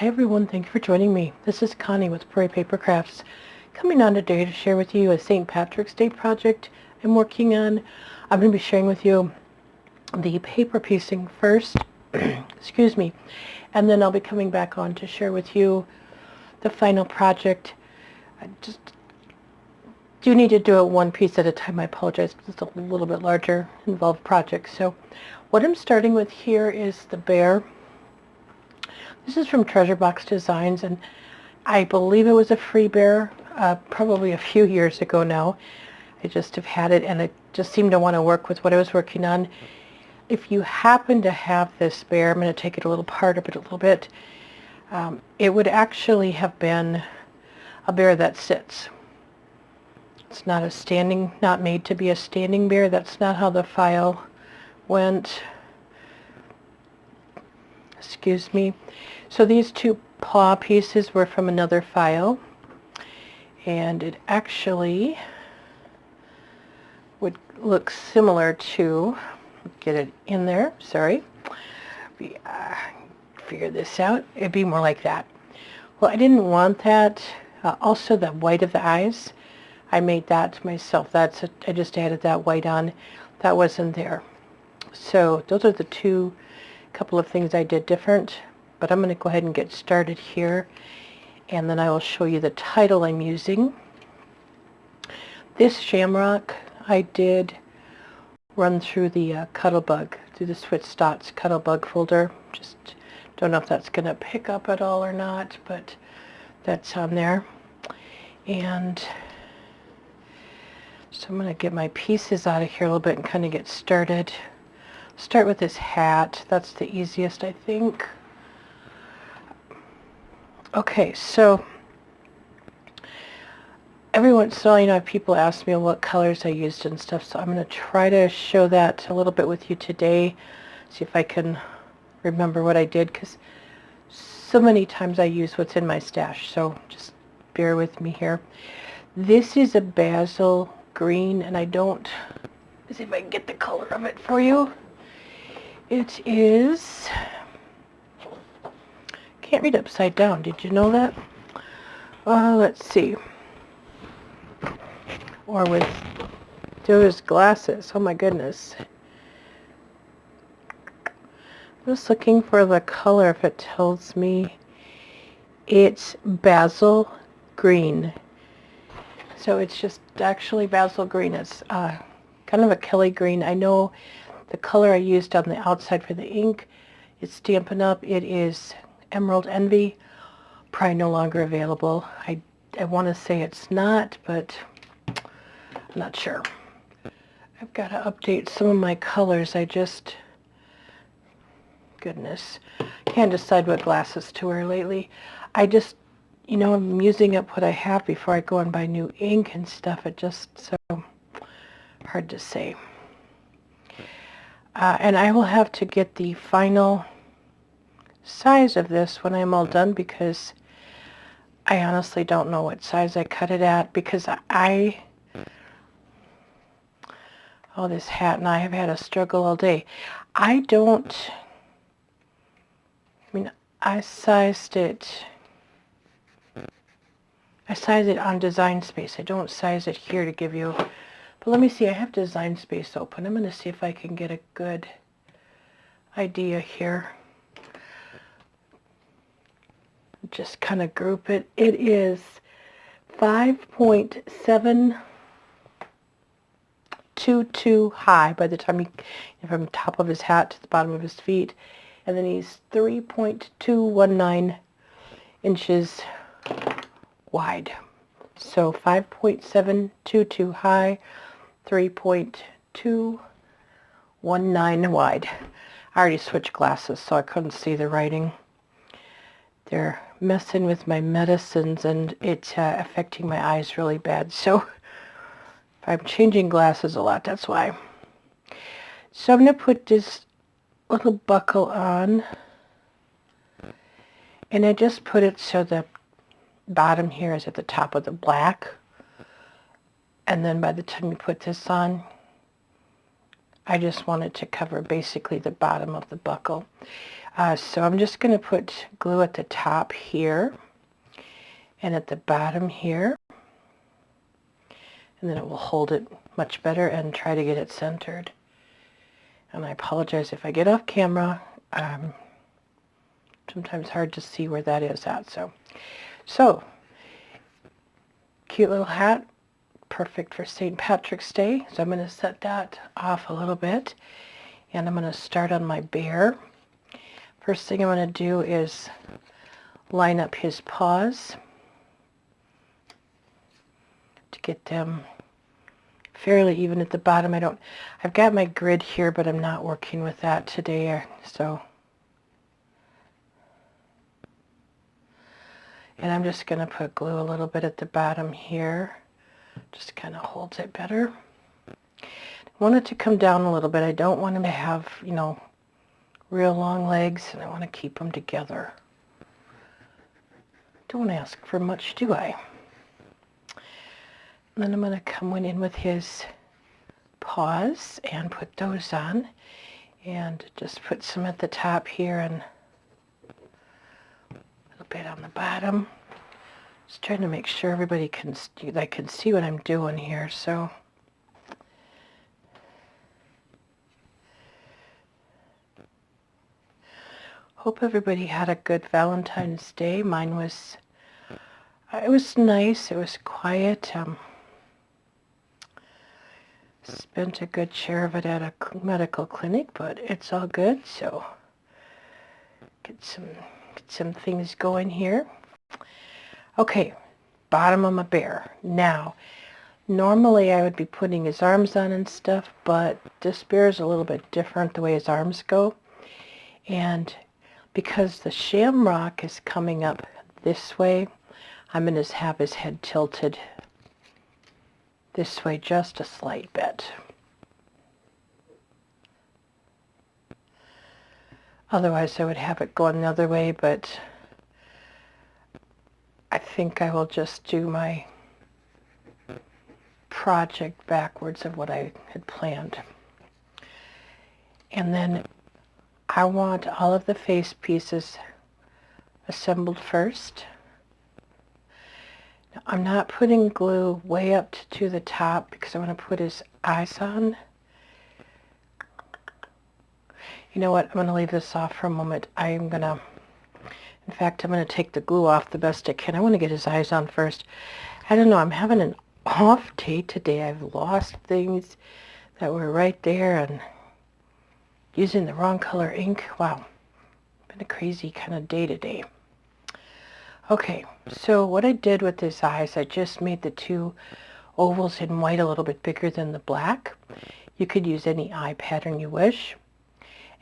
Hi everyone, thank you for joining me. This is Connie with Prairie Paper Crafts, coming on today to share with you a St. Patrick's Day project I'm working on. I'm going to be sharing with you the paper piecing first, excuse me, and then I'll be coming back on to share with you the final project. I just do need to do it one piece at a time. I apologize because it's a little bit larger involved project. So what I'm starting with here is the bear. This is from Treasure Box Designs, and I believe it was a free bear probably a few years ago now. I just have had it, and it just seemed to want to work with what I was working on. If you happen to have this bear, I'm going to take it a little apart a little bit. It would actually have been a bear that sits. It's not a standing, not made to be a standing bear. That's not how the file went. Excuse me. So these two paw pieces were from another file, and it actually would look similar to, get it in there, sorry, figure this out, it'd be more like that. Well, I didn't want that. Also the white of the eyes, I made that myself. I just added that white on. That wasn't there. So those are the couple of things I did different, but I'm going to go ahead and get started here, and then I will show you the title I'm using. This shamrock I did run through the Cuttlebug, through the Swiss Dots Cuttlebug folder. Just don't know if that's going to pick up at all or not, but that's on there. And so I'm going to get my pieces out of here a little bit and kind of get started. Start with this hat. That's the easiest, I think. Okay, so every once in a while, you know, people ask me what colors I used and stuff, so I'm going to try to show that a little bit with you today. See if I can remember what I did, because so many times I use what's in my stash, so just bear with me here. This is a basil green, and let's see if I can get the color of it for you. It is, can't read upside down, did you know that? Let's see. Or with those glasses, oh my goodness. I'm just looking for the color. If it tells me, it's basil green. So it's just actually basil green. It's kind of a Kelly green. I know the color I used on the outside for the ink is Stampin' Up! It is Emerald Envy. Probably no longer available. I want to say it's not, but I'm not sure. I've got to update some of my colors. Goodness, can't decide what glasses to wear lately. I'm using up what I have before I go and buy new ink and stuff. It just so hard to say. And I will have to get the final size of this when I'm all done, because I honestly don't know what size I cut it at, because this hat and I have had a struggle all day. I sized it on Design Space. I don't size it here to give you, but let me see, I have Design Space open. I'm going to see if I can get a good idea here. Just kind of group it. It is 5.722 high by the time from the top of his hat to the bottom of his feet, and then he's 3.219 inches wide. So 5.722 high, 3.219 wide. I already switched glasses, so I couldn't see the writing. They're messing with my medicines, and it's affecting my eyes really bad. So if I'm changing glasses a lot, that's why. So I'm going to put this little buckle on, and I just put it so the bottom here is at the top of the black, and then by the time you put this on, I just wanted to cover basically the bottom of the buckle. So I'm just going to put glue at the top here and at the bottom here, and then it will hold it much better and try to get it centered. And I apologize if I get off camera. Sometimes hard to see where that is at. So cute little hat, perfect for St. Patrick's Day. So I'm going to set that off a little bit, and I'm going to start on my bear. First thing I'm going to do is line up his paws to get them fairly even at the bottom. I've got my grid here, but I'm not working with that today, and I'm just going to put glue a little bit at the bottom here. Just kind of holds it better. I want it to come down a little bit. I don't want him to have, real long legs, and I want to keep them together. Don't ask for much, do I? And then I'm going to come in with his paws and put those on, and just put some at the top here and a little bit on the bottom. Just trying to make sure everybody can see what I'm doing here. So hope everybody had a good Valentine's Day. Mine was, it was nice. It was quiet. Spent a good share of it at a medical clinic, but it's all good. So get some things going here. Okay, bottom of my bear. Now, normally I would be putting his arms on and stuff, but this bear is a little bit different the way his arms go. And because the shamrock is coming up this way, I'm going to have his head tilted this way just a slight bit. Otherwise I would have it going the other way, but I think I will just do my project backwards of what I had planned. And then I want all of the face pieces assembled first. Now, I'm not putting glue way up to the top because I want to put his eyes on. You know what? I'm going to leave this off for a moment. In fact, I'm going to take the glue off the best I can. I want to get his eyes on first. I don't know. I'm having an off day today. I've lost things that were right there and using the wrong color ink. Wow. Been a crazy kind of day today. Okay, so what I did with his eyes, I just made the two ovals in white a little bit bigger than the black. You could use any eye pattern you wish.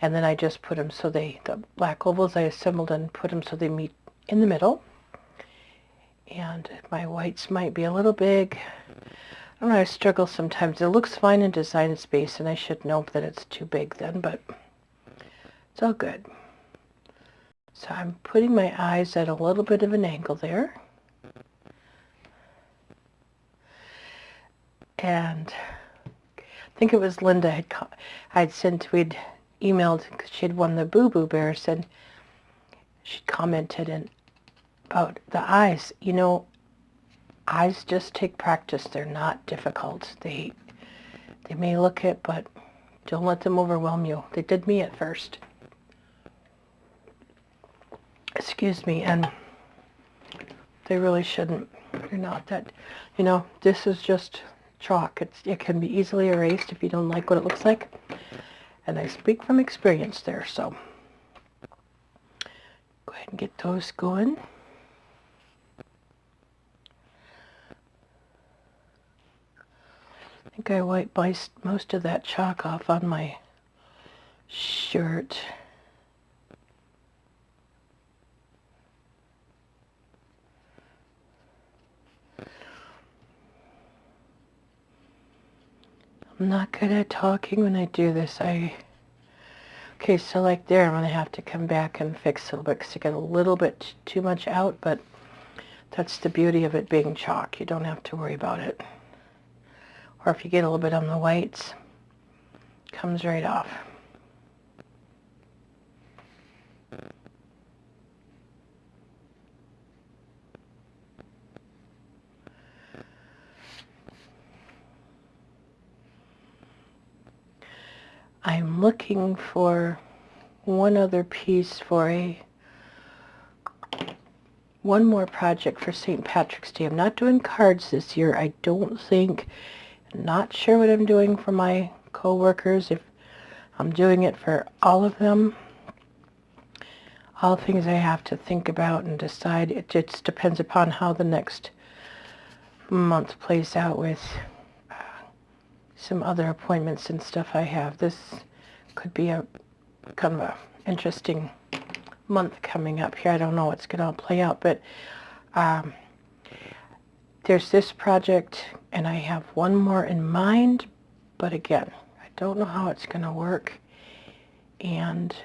And then I just put them so the black ovals I assembled and put them so they meet in the middle. And my whites might be a little big. I don't know, I struggle sometimes. It looks fine in Design Space, and I should know that it's too big then, but it's all good. So I'm putting my eyes at a little bit of an angle there. And I think it was Linda we'd emailed, because she had won the Boo Boo Bears, and she commented about the eyes. Eyes just take practice. They're not difficult. They may look it, but don't let them overwhelm you. They did me at first. Excuse me, and they really shouldn't. They're not that, this is just chalk. It can be easily erased if you don't like what it looks like. And I speak from experience there, so go ahead and get those going. I think I wiped most of that chalk off on my shirt. I'm not good at talking when I do this. Okay, so like there, I'm going to have to come back and fix a little bit because I got a little bit too much out, but that's the beauty of it being chalk. You don't have to worry about it. Or if you get a little bit on the whites, Comes right off. I'm looking for one other piece for one more project for St. Patrick's Day. I'm not doing cards this year. I don't think. Not sure what I'm doing for my co-workers, if I'm doing it for all of them. All things I have to think about and decide. It just depends upon how the next month plays out with some other appointments and stuff I have. This could be a kind of a interesting month coming up here. I don't know what's going to play out, but there's this project, and I have one more in mind, but again, I don't know how it's going to work, and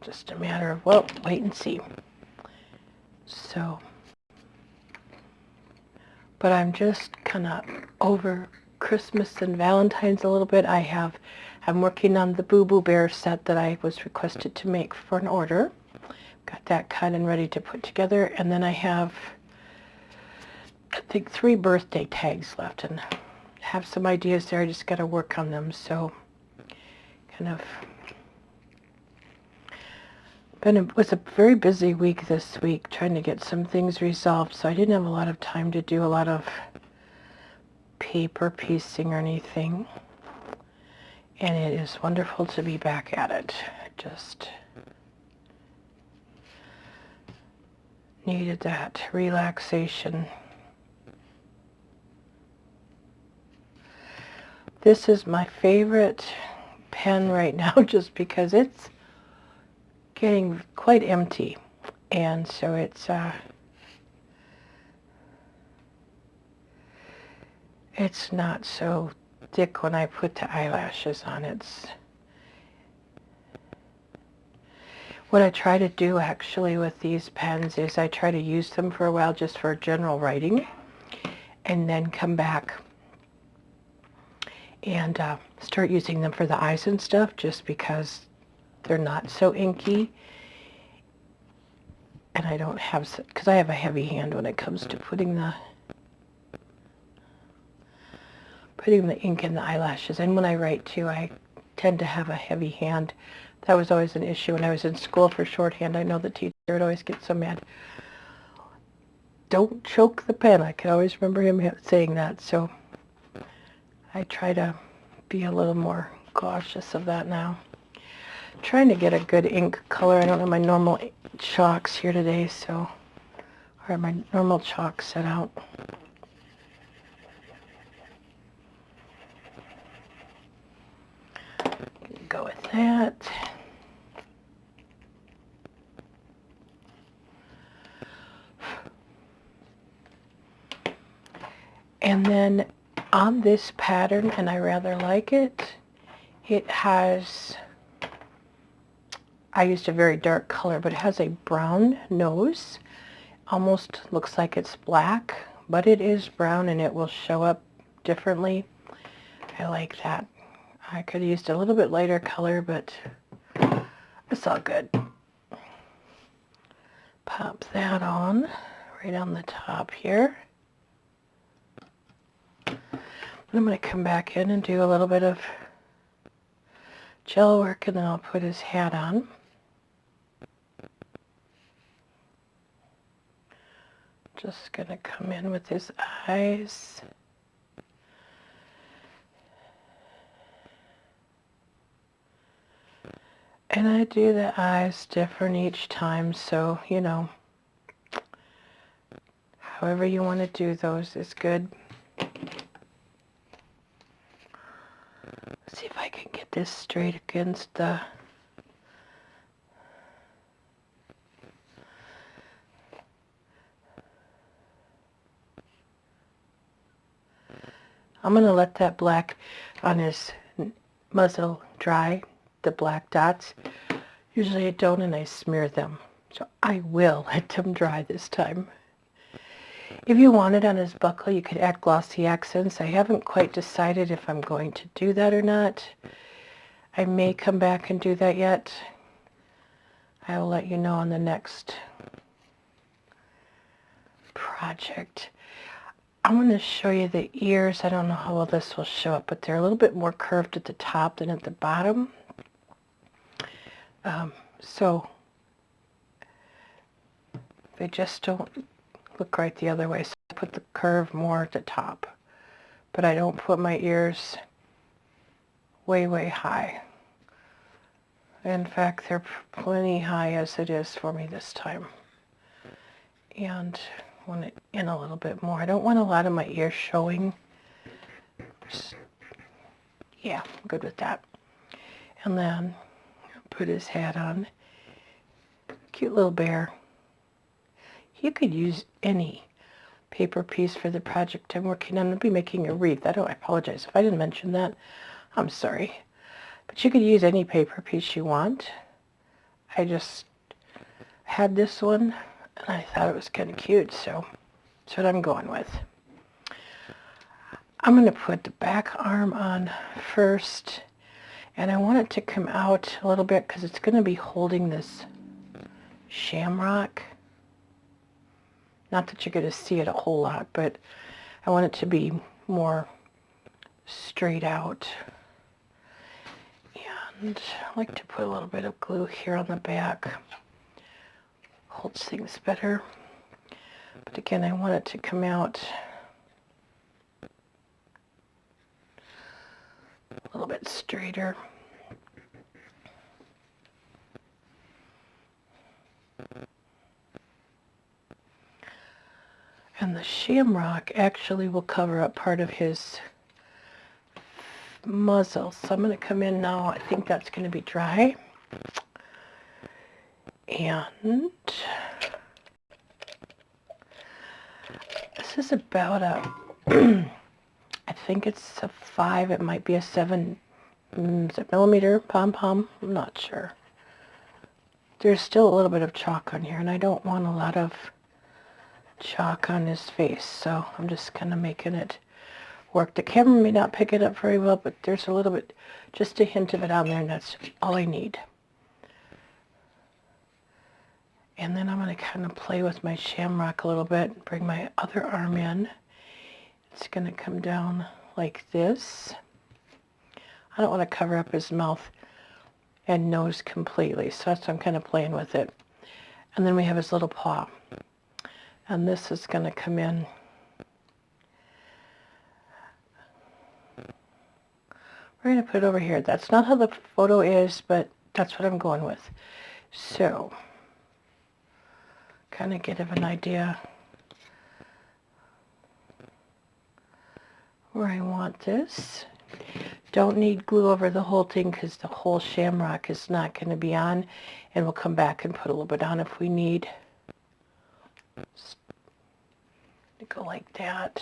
just a matter of, well, wait and see. So, but I'm just kind of over Christmas and Valentine's a little bit. I'm working on the Boo Boo Bear set that I was requested to make for an order. Got that cut and ready to put together, and then I have, I think, 3 birthday tags left, and have some ideas there. I just got to work on them. So, kind of, it was a very busy week this week, trying to get some things resolved. So I didn't have a lot of time to do a lot of paper piecing or anything. And it is wonderful to be back at it. I just needed that relaxation. This is my favorite pen right now, just because it's getting quite empty. And so it's not so thick when I put the eyelashes on. What I try to do actually with these pens is I try to use them for a while just for general writing, and then come back and start using them for the eyes and stuff, just because they're not so inky, and I don't have, because I have a heavy hand when it comes to putting the ink in the eyelashes. And when I write too, I tend to have a heavy hand. That was always an issue when I was in school for shorthand. I know the teacher would always get so mad. Don't choke the pen. I can always remember him saying that. So I try to be a little more cautious of that now. I'm trying to get a good ink color. I don't have my normal chalks here today, so I have my normal chalk set out. Go with that. And then on this pattern, and I rather like it, it has, I used a very dark color, but it has a brown nose. Almost looks like it's black, but it is brown, and it will show up differently. I like that. I could have used a little bit lighter color, but it's all good. Pop that on, right on the top here. And I'm going to come back in and do a little bit of gel work, and then I'll put his hat on. Just going to come in with his eyes. And I do the eyes different each time, so, you know, however you want to do those is good. Let's see if I can get this straight against the... I'm going to let that black on his muzzle dry, the black dots. Usually I don't, and I smear them. So I will let them dry this time. If you wanted on his buckle, you could add glossy accents. I haven't quite decided if I'm going to do that or not. I may come back and do that yet. I will let you know on the next project. I'm going to show you the ears. I don't know how well this will show up, but they're a little bit more curved at the top than at the bottom. So they just don't look right the other way. So I put the curve more at the top, but I don't put my ears way, way high. In fact, they're plenty high as it is for me this time. And I want it in a little bit more. I don't want a lot of my ears showing. Yeah, I'm good with that. And then put his hat on. Cute little bear. You could use any paper piece for the project I'm working on. I'll be making a wreath. I apologize if I didn't mention that. I'm sorry. But you could use any paper piece you want. I just had this one and I thought it was kind of cute, so that's what I'm going with. I'm going to put the back arm on first, and I want it to come out a little bit because it's going to be holding this shamrock. Not that you're going to see it a whole lot, but I want it to be more straight out. And I like to put a little bit of glue here on the back. Holds things better. But again, I want it to come out a little bit straighter. And the shamrock actually will cover up part of his muzzle. So I'm going to come in now. I think that's going to be dry. And this is about a, I think it's a 5. It might be a 7 millimeter pom-pom. I'm not sure. There's still a little bit of chalk on here, and I don't want a lot of chalk on his face, so I'm just kind of making it work. The camera may not pick it up very well, but there's a little bit, just a hint of it on there, and that's all I need. And then I'm going to kind of play with my shamrock a little bit, bring my other arm in. It's going to come down like this. I don't want to cover up his mouth and nose completely, so that's why I'm kind of playing with it. And then we have his little paw. And this is going to come in. We're going to put it over here. That's not how the photo is, but that's what I'm going with. So, kind of get an idea where I want this. Don't need glue over the whole thing because the whole shamrock is not going to be on, and we'll come back and put a little bit on if we need. Go like that.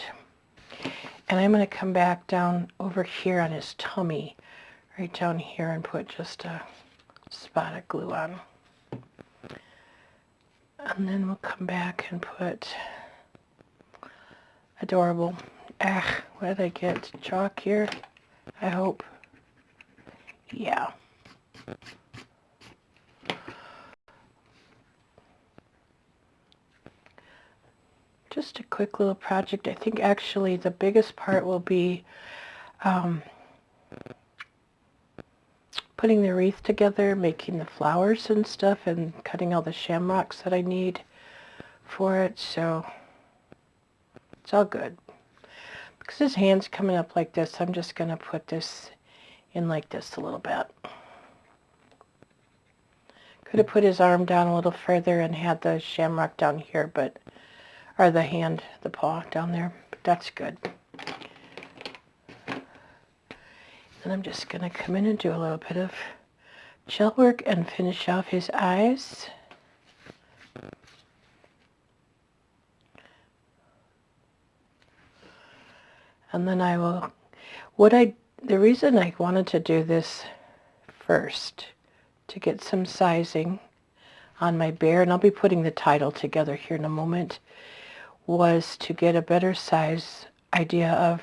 And I'm going to come back down over here on his tummy, right down here, and put just a spot of glue on. And then we'll come back and put adorable. What did I get? Chalk here, I hope. Yeah. Just a quick little project. I think actually the biggest part will be putting the wreath together, making the flowers and stuff, and cutting all the shamrocks that I need for it. So it's all good. Because his hand's coming up like this, I'm just going to put this in like this a little bit. Could have put his arm down a little further and had the shamrock down here, but or the hand, the paw down there, but that's good. And I'm just going to come in and do a little bit of gel work and finish off his eyes. And then I will, the reason I wanted to do this first, to get some sizing on my bear, and I'll be putting the title together here in a moment, was to get a better size idea of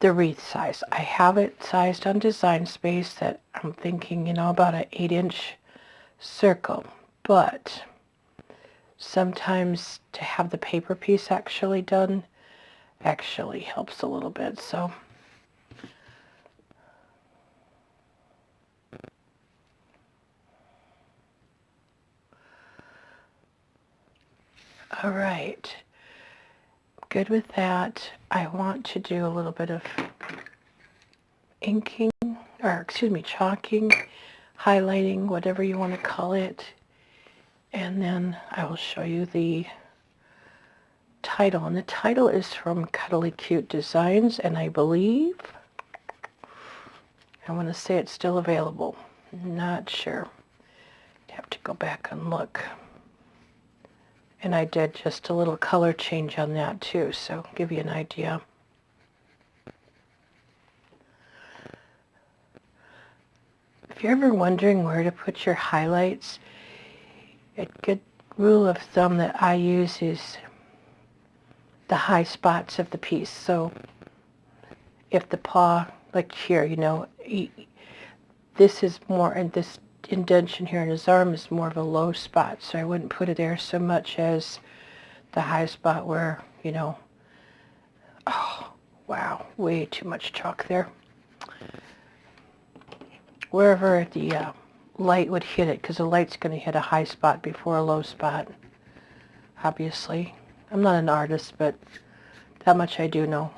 the wreath size. I have it sized on Design Space that I'm thinking, you know, about an 8-inch circle, but sometimes to have the paper piece actually done actually helps a little bit. So all right, good with that. I want to do a little bit of inking, or excuse me, chalking, highlighting, whatever you want to call it. And then I will show you the title. And the title is from Cuddly Cute Designs, and I believe, I want to say it's still available. Not sure. Have to go back and look. And I did just a little color change on that too, so give you an idea. If you're ever wondering where to put your highlights, a good rule of thumb that I use is the high spots of the piece. So if the paw, like here, you know, this is more, and this indentation here in his arm is more of a low spot, so I wouldn't put it there so much as the high spot where, you know, oh, wow, way too much chalk there. Wherever the light would hit it, because the light's going to hit a high spot before a low spot, obviously. I'm not an artist, but that much I do know.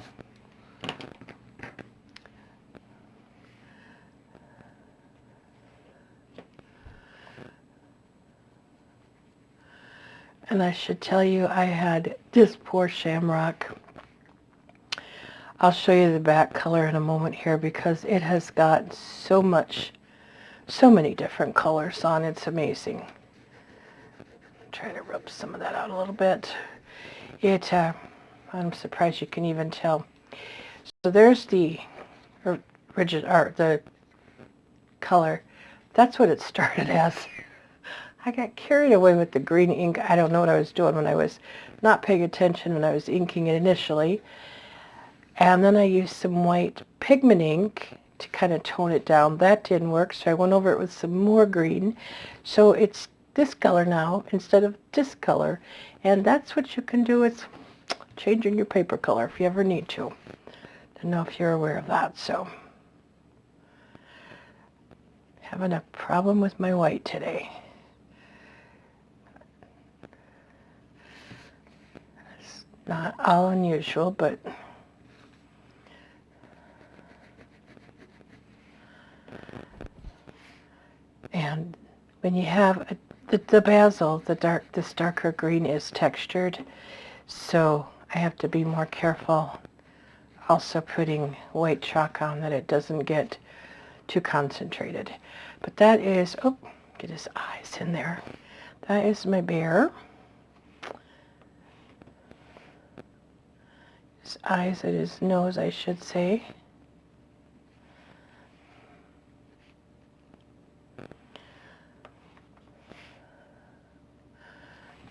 And I should tell you, I had this poor shamrock. I'll show you the back color in a moment here because it has got so many different colors on. It's amazing. Try to rub some of that out a little bit. I'm surprised you can even tell. So there's the rigid art, the color. That's what it started as. I got carried away with the green ink. I don't know what I was doing when I was not paying attention when I was inking it initially. And then I used some white pigment ink to kind of tone it down. That didn't work, so I went over it with some more green. So it's this color now instead of this color. And that's what you can do with changing your paper color if you ever need to. Don't know if you're aware of that. So having a problem with my white today. It's not all unusual, but and when you have the basil, this darker green is textured, so I have to be more careful also putting white chalk on that it doesn't get too concentrated. But that is, oh, get his eyes in there. That is my bear. His eyes and his nose, I should say.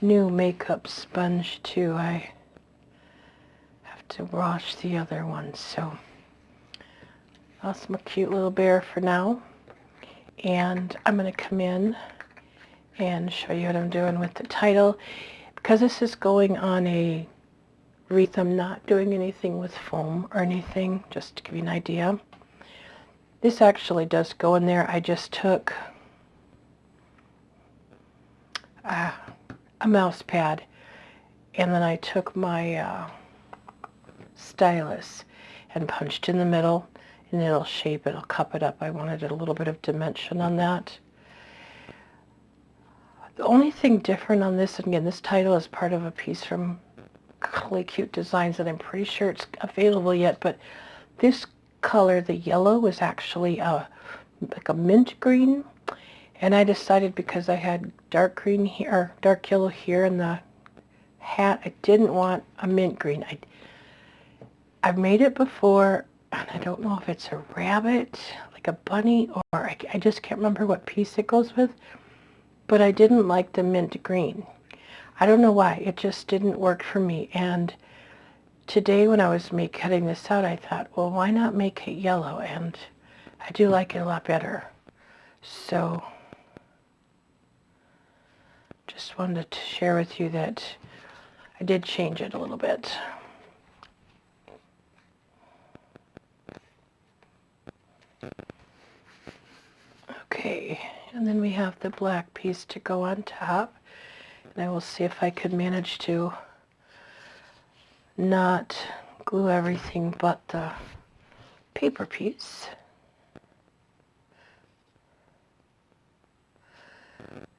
New makeup sponge too. I have to wash the other one, so that's my cute little bear for now. And I'm going to come in and show you what I'm doing with the title. Because this is going on a wreath, I'm not doing anything with foam or anything, just to give you an idea. This actually does go in there. I just took a mouse pad, and then I took my stylus and punched in the middle, and it'll shape, it'll cup it up. I wanted a little bit of dimension on that. The only thing different on this, and again, this title is part of a piece from Cuddly Cute Designs, and I'm pretty sure it's available yet, but this color, the yellow, was actually like a mint green. And I decided because I had dark green here, or dark yellow here in the hat, I didn't want a mint green. I've made it before, and I don't know if it's a rabbit, like a bunny, or I just can't remember what piece it goes with, but I didn't like the mint green. I don't know why. It just didn't work for me. And today when I was cutting this out, I thought, well, why not make it yellow? And I do like it a lot better. So just wanted to share with you that I did change it a little bit. Okay, and then we have the black piece to go on top. And I will see if I could manage to not glue everything but the paper piece.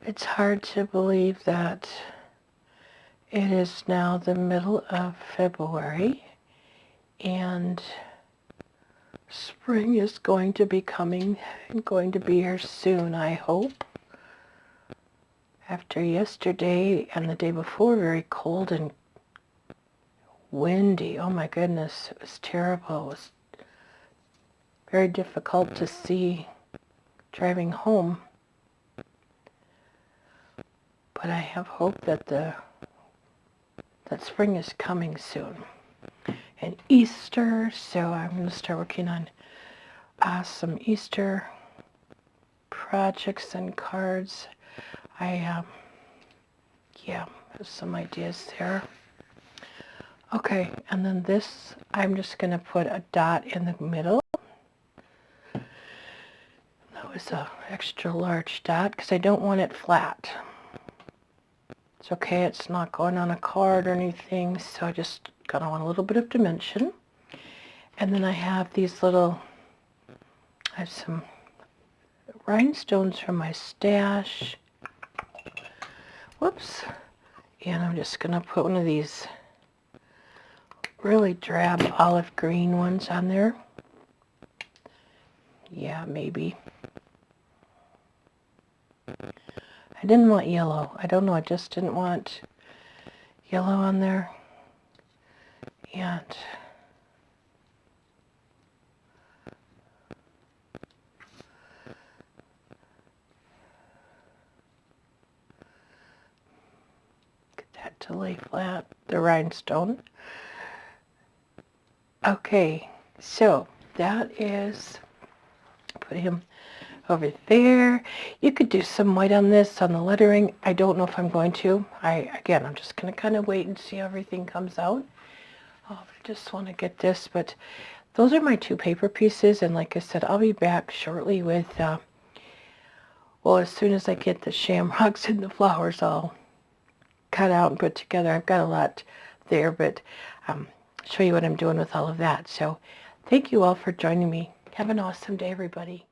It's hard to believe that it is now the middle of February and spring is going to be coming and going to be here soon, I hope. After yesterday and the day before, very cold and windy. Oh my goodness, it was terrible. It was very difficult to see driving home. But I have hope that that spring is coming soon. And Easter, so I'm going to start working on some Easter projects and cards. I have some ideas there. Okay, and then this, I'm just going to put a dot in the middle. That was a extra large dot because I don't want it flat. It's okay, it's not going on a card or anything, so I just kind of want a little bit of dimension. And then I have these little, I have some rhinestones from my stash. Whoops. And I'm just going to put one of these really drab olive green ones on there. Yeah, maybe. I didn't want yellow. I don't know, I just didn't want yellow on there. And get that to lay flat, the rhinestone. Okay, so that is, put him over there. You could do some white on this, on the lettering. I don't know if I'm going to. Again, I'm just going to kind of wait and see how everything comes out. Oh, I just want to get this, but those are my two paper pieces, and like I said, I'll be back shortly with, well, as soon as I get the shamrocks and the flowers all cut out and put together. I've got a lot there, but show you what I'm doing with all of that. So thank you all for joining me. Have an awesome day, everybody.